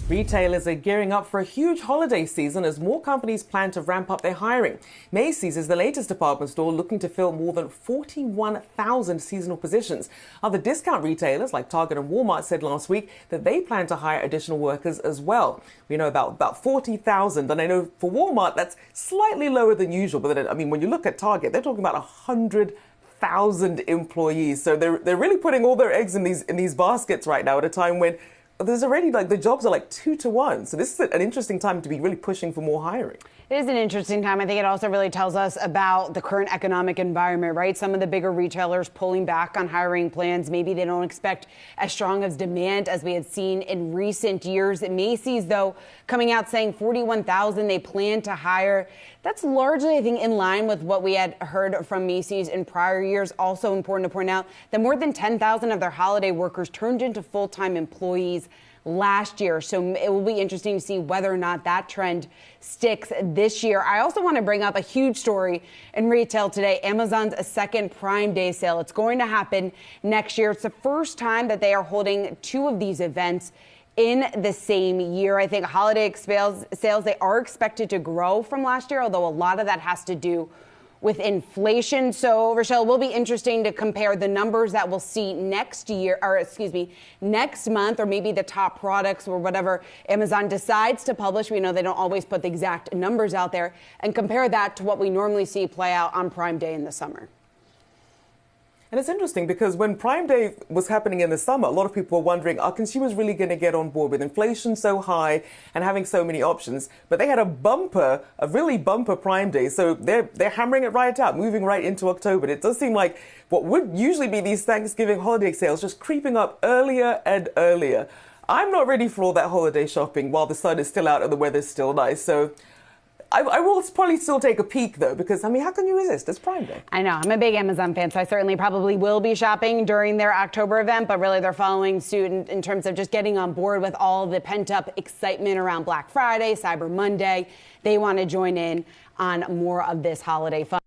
Retailers are gearing up for a huge holiday season as more companies plan to ramp up their hiring. Macy's is the latest department store looking to fill more than 41,000 seasonal positions. Other discount retailers like Target and Walmart said last week that they plan to hire additional workers as well. We know about 40,000, and I know for Walmart that's slightly lower than usual. But then, I mean, when you look at Target, they're talking about 100,000 employees. So they're really putting all their eggs in these baskets right now at a time when there's already the jobs are 2-to-1. So this is an interesting time to be really pushing for more hiring. It is an interesting time. I think it also really tells us about the current economic environment, right? Some of the bigger retailers pulling back on hiring plans. Maybe they don't expect as strong as demand as we had seen in recent years. Macy's, though, coming out saying 41,000 they plan to hire. That's largely, I think, in line with what we had heard from Macy's in prior years. Also important to point out that more than 10,000 of their holiday workers turned into full-time employees last year. So it will be interesting to see whether or not that trend sticks this year. I also want to bring up a huge story in retail today. Amazon's second Prime Day sale. It's going to happen next year. It's the first time that they are holding two of these events in the same year. I think holiday sales, they are expected to grow from last year, although a lot of that has to do with inflation. So, Rochelle, it will be interesting to compare the numbers that we'll see next month, or maybe the top products or whatever Amazon decides to publish. We know they don't always put the exact numbers out there, and compare that to what we normally see play out on Prime Day in the summer. And it's interesting because when Prime Day was happening in the summer, a lot of people were wondering, are consumers really going to get on board with inflation so high and having so many options? But they had a really bumper Prime Day. So they're hammering it right out, moving right into October. And it does seem like what would usually be these Thanksgiving holiday sales just creeping up earlier and earlier. I'm not ready for all that holiday shopping while the sun is still out and the weather's still nice. So I will probably still take a peek, though, because, I mean, how can you resist? It's Prime Day. I know. I'm a big Amazon fan, so I certainly probably will be shopping during their October event, but really they're following suit in terms of just getting on board with all the pent-up excitement around Black Friday, Cyber Monday. They want to join in on more of this holiday fun.